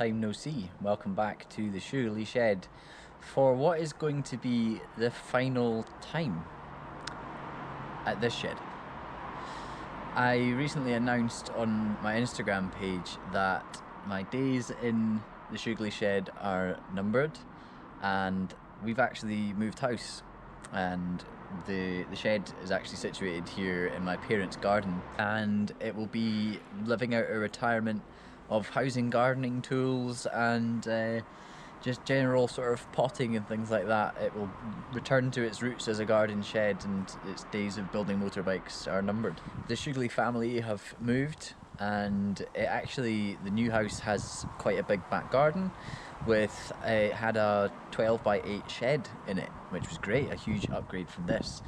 time no see. Welcome back to the Shoogly Shed for what is going to be the final time at this shed. I recently announced on my Instagram page that my days in the Shoogly Shed are numbered, and we've actually moved house, and the shed is actually situated here in my parents' garden, and it will be living out a retirement of housing gardening tools and just general sort of potting and things like that. It will return to its roots as a garden shed, and its days of building motorbikes are numbered. The Shoogly family have moved, and the new house has quite a big back garden with had a 12 by 8 shed in it, which was great, a huge upgrade from this.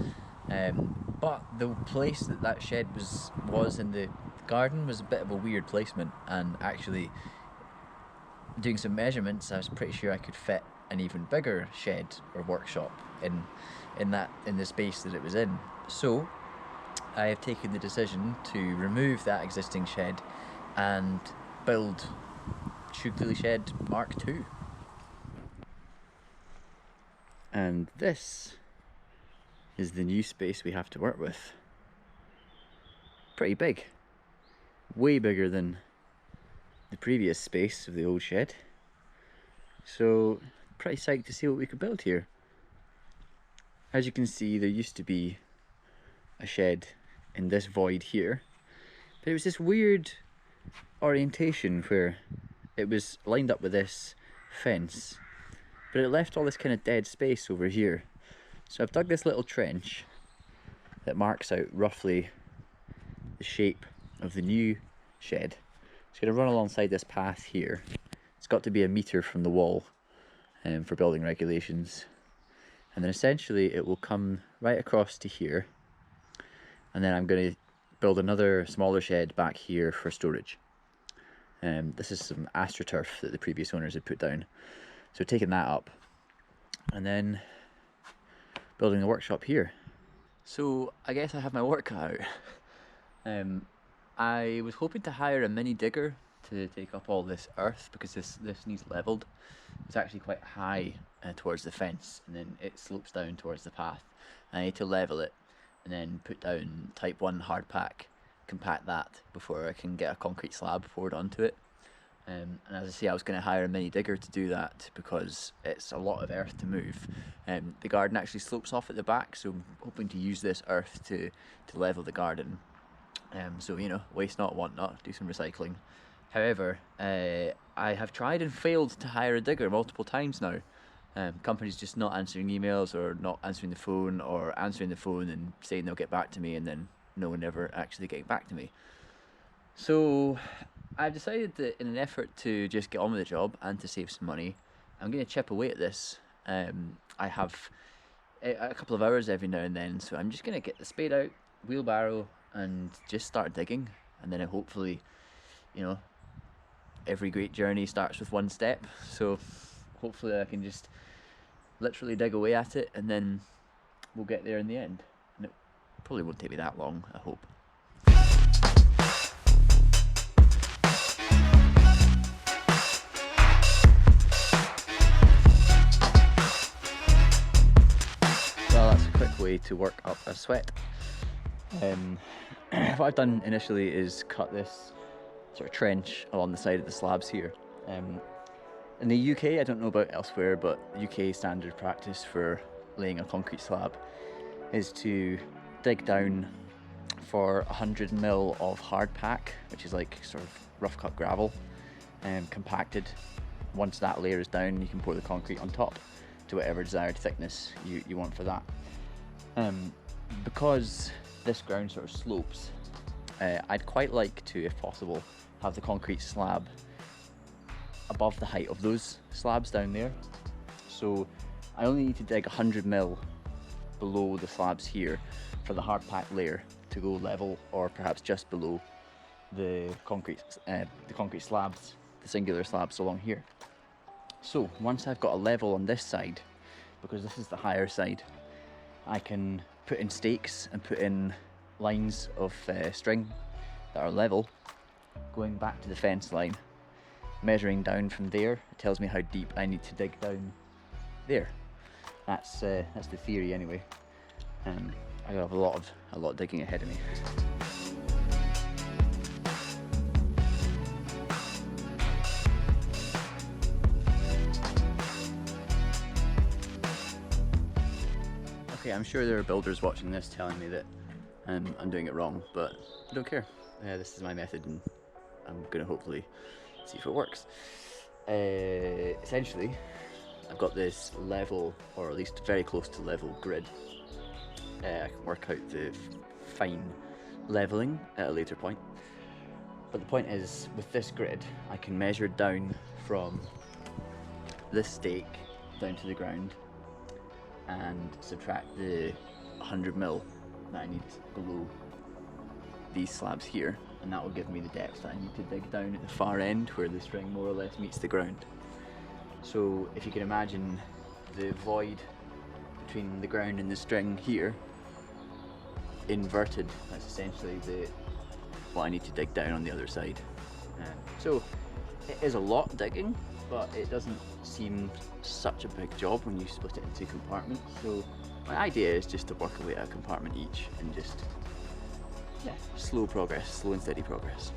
But the place that shed was in the garden was a bit of a weird placement, and actually doing some measurements, I was pretty sure I could fit an even bigger shed or workshop in the space that it was in. So I have taken the decision to remove that existing shed and build Shoogly Shed Mark II. And this is the new space we have to work with. Pretty big. Way bigger than the previous space of the old shed. So, pretty psyched to see what we could build here. As you can see, there used to be a shed in this void here, but it was this weird orientation where it was lined up with this fence, but it left all this kind of dead space over here. So I've dug this little trench that marks out roughly the shape of the new shed. It's going to run alongside this path here. It's got to be 1 meter from the wall for building regulations, and then essentially it will come right across to here, and then I'm going to build another smaller shed back here for storage. This is some astroturf that the previous owners had put down, so taking that up and then building the workshop here. So I guess I have my work cut out. I was hoping to hire a mini digger to take up all this earth, because this needs leveled. It's actually quite high towards the fence, and then it slopes down towards the path. I need to level it and then put down type 1 hard pack, compact that before I can get a concrete slab poured onto it. And as I say, I was going to hire a mini digger to do that because it's a lot of earth to move. The garden actually slopes off at the back, so I'm hoping to use this earth to level the garden. So, you know, waste not, want not, do some recycling. However, I have tried and failed to hire a digger multiple times now. Companies just not answering emails, or not answering the phone, or answering the phone and saying they'll get back to me, and then no one ever actually getting back to me. So I've decided that in an effort to just get on with the job and to save some money, I'm going to chip away at this. I have a couple of hours every now and then, so I'm just going to get the spade out, wheelbarrow, and just start digging. And then hopefully, you know, every great journey starts with one step, so hopefully I can just literally dig away at it, and then we'll get there in the end. And it probably won't take me that long, I hope. Well, that's a quick way to work up a sweat. What I've done initially is cut this sort of trench along the side of the slabs here. In the UK, I don't know about elsewhere, but UK standard practice for laying a concrete slab is to dig down for 100 mil of hard pack, which is like sort of rough cut gravel, compacted. Once that layer is down, you can pour the concrete on top to whatever desired thickness you want for that. Because this ground sort of slopes, I'd quite like to, if possible, have the concrete slab above the height of those slabs down there. So I only need to dig 100 mil below the slabs here for the hard pack layer to go level, or perhaps just below the concrete slabs, the singular slabs along here. So once I've got a level on this side, because this is the higher side, I can put in stakes and put in lines of string that are level going back to the fence line, measuring down from there, it tells me how deep I need to dig down there. That's the theory anyway. I have a lot of digging ahead of me. Okay, I'm sure there are builders watching this telling me that I'm doing it wrong, but I don't care. This is my method and I'm gonna hopefully see if it works. Essentially, I've got this level, or at least very close to level grid. I can work out the fine leveling at a later point. But the point is, with this grid, I can measure down from this stake down to the ground and subtract the 100mm that I need below these slabs here, and that will give me the depth that I need to dig down at the far end where the string more or less meets the ground. So if you can imagine the void between the ground and the string here inverted, that's essentially what I need to dig down on the other side. So it is a lot digging, but it doesn't seem such a big job when you split it into compartments. So my idea is just to work away at a compartment each and just, yeah, slow progress, slow and steady progress.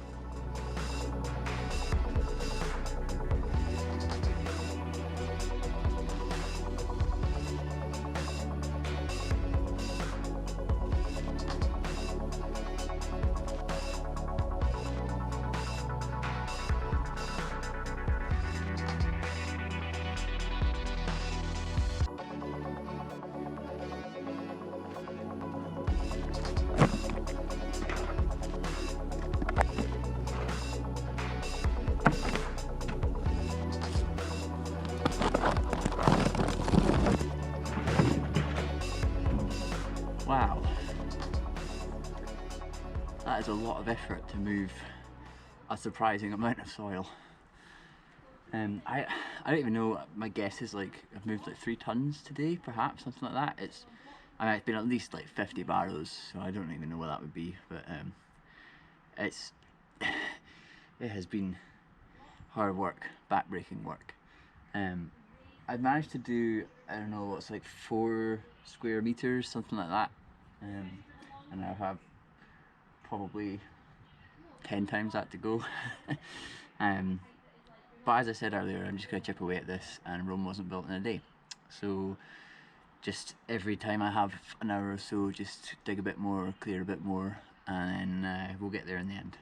Wow, that is a lot of effort to move a surprising amount of soil. I don't even know, my guess is like I've moved like 3 tons today, perhaps, something like that. It's been at least like 50 barrows, so I don't even know what that would be, but it has been hard work, back-breaking work. I've managed to do, I don't know, what's like 4 square meters, something like that. And I have probably 10 times that to go. But as I said earlier, I'm just going to chip away at this, and Rome wasn't built in a day. So just every time I have an hour or so, just dig a bit more, clear a bit more, and then we'll get there in the end.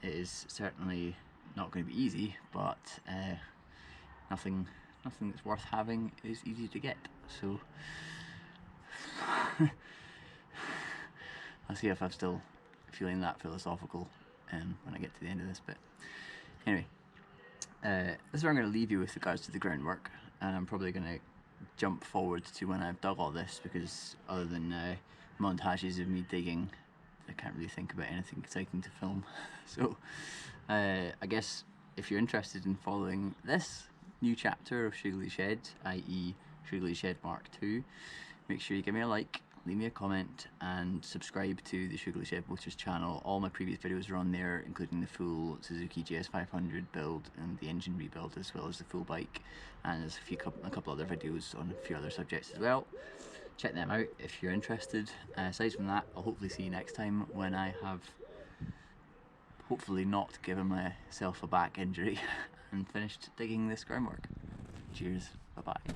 It is certainly not going to be easy, but nothing that's worth having is easy to get. So I'll see if I'm still feeling that philosophical when I get to the end of this bit. Anyway, this is where I'm going to leave you with regards to the groundwork, and I'm probably going to jump forward to when I've dug all this, because other than montages of me digging, I can't really think about anything exciting to film. So I guess if you're interested in following this new chapter of Shoogly Shed, i.e. Shoogly Shed MKII, make sure you give me a like, leave me a comment, and subscribe to the Shoogly Shed Motors channel. All my previous videos are on there, including the full Suzuki GS500 build and the engine rebuild, as well as the full bike, and there's a couple other videos on a few other subjects as well. Check them out if you're interested. Aside from that, I'll hopefully see you next time when I have hopefully not given myself a back injury and finished digging this groundwork. Cheers, bye bye.